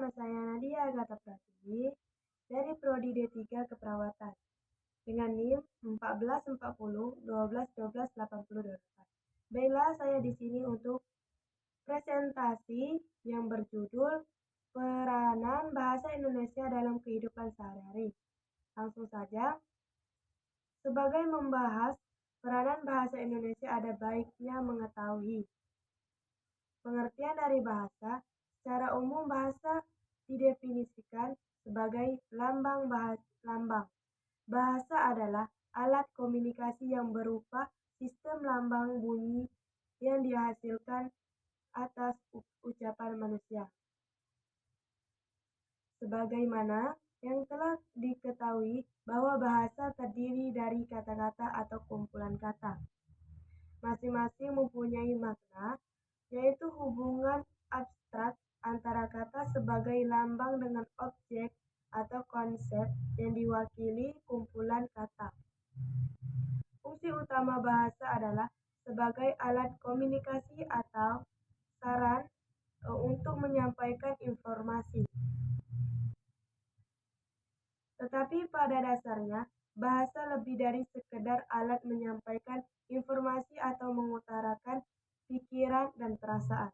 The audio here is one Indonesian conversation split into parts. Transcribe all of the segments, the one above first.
nama saya Nadia Agatha Pratiwi dari Prodi D3 Keperawatan dengan NIM 1440121288. Baiklah, saya di sini untuk presentasi yang berjudul Peranan Bahasa Indonesia dalam Kehidupan Sehari-hari. Langsung saja, sebagai membahas peranan bahasa Indonesia ada baiknya mengetahui pengertian dari bahasa. Secara umum, bahasa didefinisikan sebagai lambang. Bahasa adalah alat komunikasi yang berupa sistem lambang bunyi yang dihasilkan atas ucapan manusia. Sebagaimana yang telah diketahui bahwa bahasa terdiri dari kata-kata atau kumpulan kata. Masing-masing mempunyai makna, yaitu hubungan abstrak antara kata sebagai lambang dengan objek atau konsep yang diwakili kumpulan kata. Fungsi utama bahasa adalah sebagai alat komunikasi atau saran untuk menyampaikan informasi. Tetapi pada dasarnya, bahasa lebih dari sekedar alat menyampaikan informasi atau mengutarakan pikiran dan perasaan.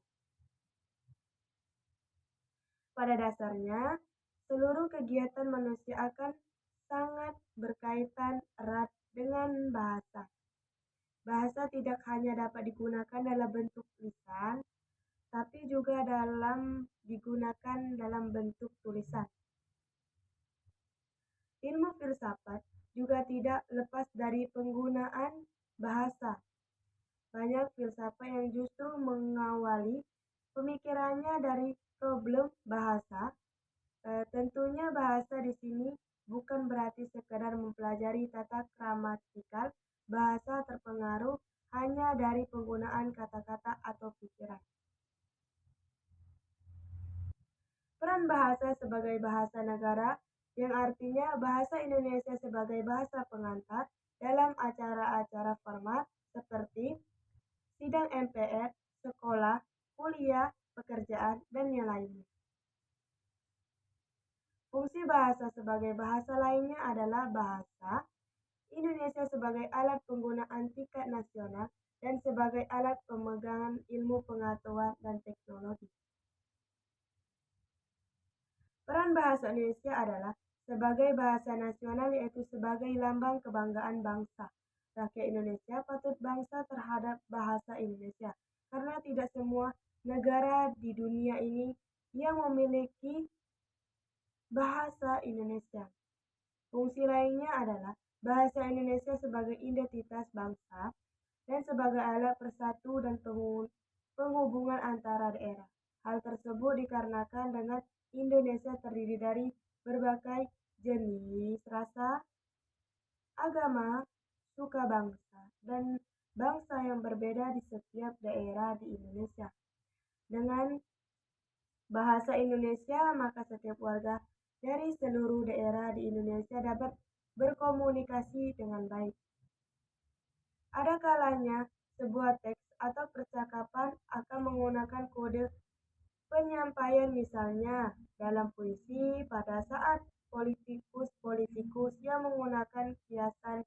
Pada dasarnya, seluruh kegiatan manusia akan sangat berkaitan erat dengan bahasa. Bahasa tidak hanya dapat digunakan dalam bentuk lisan, tapi juga digunakan dalam bentuk tulisan. Ilmu filsafat juga tidak lepas dari penggunaan bahasa. Banyak filsafat yang justru mengawali pemikirannya dari problem bahasa. Tentunya bahasa di sini bukan berarti sekedar mempelajari tata gramatikal. Bahasa terpengaruh hanya dari penggunaan kata-kata atau pikiran. Peran bahasa sebagai bahasa negara, yang artinya bahasa Indonesia sebagai bahasa pengantar dalam acara-acara formal seperti sidang MPR, sekolah, kuliah, pekerjaan, dan yang lainnya. Fungsi bahasa sebagai bahasa lainnya adalah bahasa Indonesia sebagai alat penggunaan tingkat nasional dan sebagai alat pemegangan ilmu pengetahuan dan teknologi. Peran bahasa Indonesia adalah sebagai bahasa nasional, yaitu sebagai lambang kebanggaan bangsa. Rakyat Indonesia patut bangga terhadap bahasa Indonesia, karena tidak semua negara di dunia ini yang memiliki bahasa Indonesia. Fungsi lainnya adalah bahasa Indonesia sebagai identitas bangsa dan sebagai alat persatu dan penghubungan antara daerah. Hal tersebut dikarenakan dengan Indonesia terdiri dari berbagai jenis, rasa, agama, suku bangsa, dan bangsa yang berbeda di setiap daerah di Indonesia. Dengan bahasa Indonesia, maka setiap warga dari seluruh daerah di Indonesia dapat berkomunikasi dengan baik. Ada kalanya sebuah teks atau percakapan akan menggunakan kode penyampaian, misalnya dalam puisi pada saat politikus yang menggunakan kiasan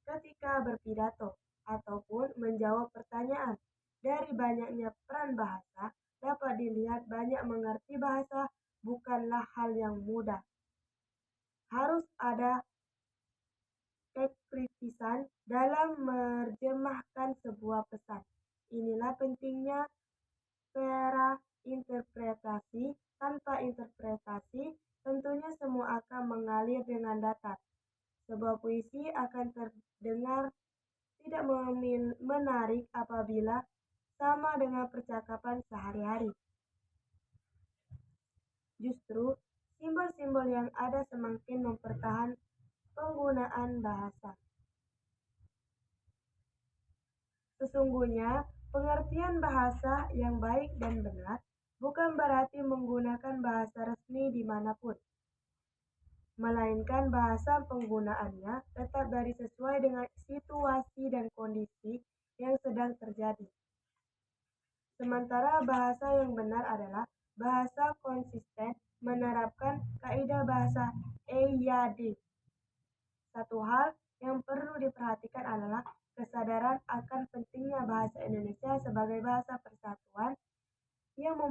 ketika berpidato ataupun menjawab pertanyaan. Dari banyaknya peran bahasa dapat dilihat banyak mengerti bahasa bukanlah hal yang mudah. Harus ada kekritisan dalam menerjemahkan sebuah pesan. Inilah pentingnya era interpretasi. Tanpa interpretasi, tentunya semua akan mengalir dengan datar. Sebuah puisi akan terdengar tidak menarik apabila sama dengan percakapan sehari-hari. Justru, simbol-simbol yang ada semakin mempertahankan penggunaan bahasa. Sesungguhnya, pengertian bahasa yang baik dan benar bukan berarti menggunakan bahasa resmi dimanapun, melainkan bahasa penggunaannya tetap dari sesuai dengan situasi dan kondisi yang sedang terjadi. Sementara bahasa yang benar adalah bahasa konsisten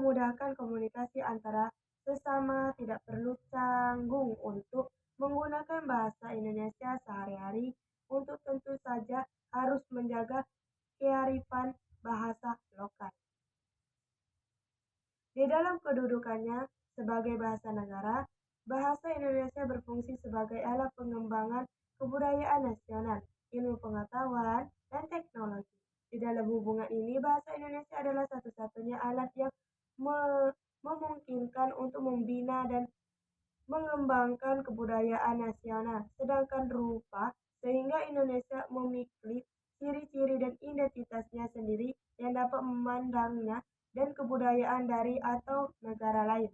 memudahkan komunikasi antara sesama, tidak perlu canggung untuk menggunakan bahasa Indonesia sehari-hari untuk tentu saja harus menjaga kearifan bahasa lokal. Di dalam kedudukannya sebagai bahasa negara, bahasa Indonesia berfungsi sebagai alat pengembangan kebudayaan nasional, ilmu pengetahuan, dan teknologi. Di dalam hubungan ini, bahasa Indonesia adalah satu-satunya alat yang memungkinkan untuk membina dan mengembangkan kebudayaan nasional, sedangkan rupa sehingga Indonesia memiliki ciri-ciri dan identitasnya sendiri yang dapat memandangnya dan kebudayaan dari atau negara lain.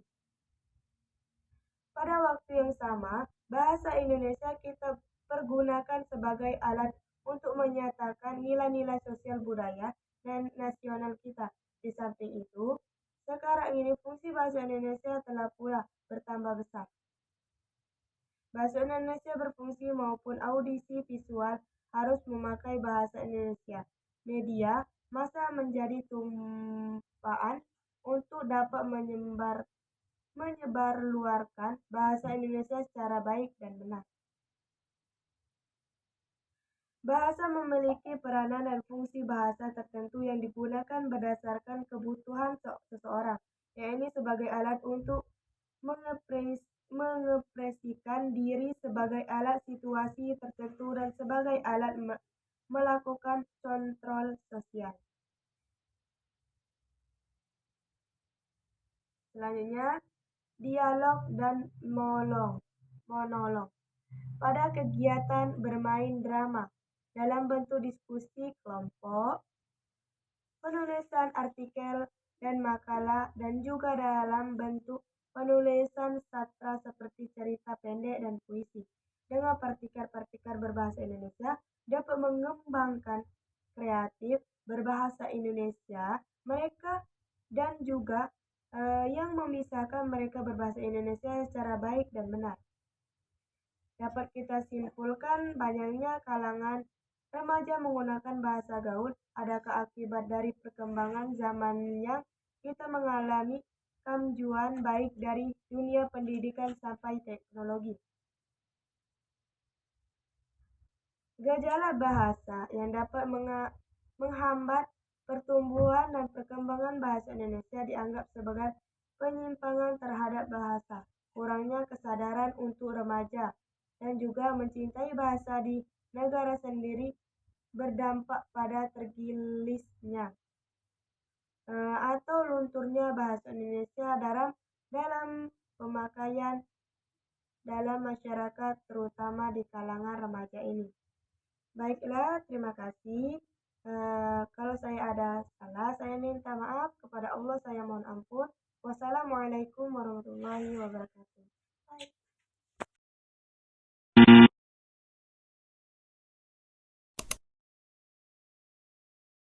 Pada waktu yang sama, bahasa Indonesia kita pergunakan sebagai alat untuk menyatakan nilai-nilai sosial budaya dan nasional kita. Di samping itu, sekarang ini fungsi bahasa Indonesia telah pula bertambah besar. Bahasa Indonesia berfungsi maupun audisi visual harus memakai bahasa Indonesia. Media massa menjadi tumpaan untuk dapat menyebarluarkan bahasa Indonesia secara baik dan benar. Bahasa memiliki peranan dan fungsi bahasa tertentu yang digunakan berdasarkan kebutuhan seseorang, yaitu sebagai alat untuk mengekspresikan diri, sebagai alat situasi tertentu, dan sebagai alat melakukan kontrol sosial. Selanjutnya, dialog dan monolog. Pada kegiatan bermain drama dalam bentuk diskusi kelompok, penulisan artikel dan makalah, dan juga dalam bentuk penulisan sastra seperti cerita pendek dan puisi. Dengan partikel-partikel berbahasa Indonesia dapat mengembangkan kreatif berbahasa Indonesia mereka dan juga yang memisahkan mereka berbahasa Indonesia secara baik dan benar. Dapat kita simpulkan banyaknya kalangan remaja menggunakan bahasa gaul adakah akibat dari perkembangan zaman yang kita mengalami kemajuan baik dari dunia pendidikan sampai teknologi. Gejala bahasa yang dapat menghambat pertumbuhan dan perkembangan bahasa Indonesia dianggap sebagai penyimpangan terhadap bahasa, kurangnya kesadaran untuk remaja, dan juga mencintai bahasa di negara sendiri berdampak pada tergilisnya atau lunturnya bahasa Indonesia dalam pemakaian dalam masyarakat, terutama di kalangan remaja ini. Baiklah, terima kasih. Kalau saya ada salah, saya minta maaf kepada Allah, saya mohon ampun.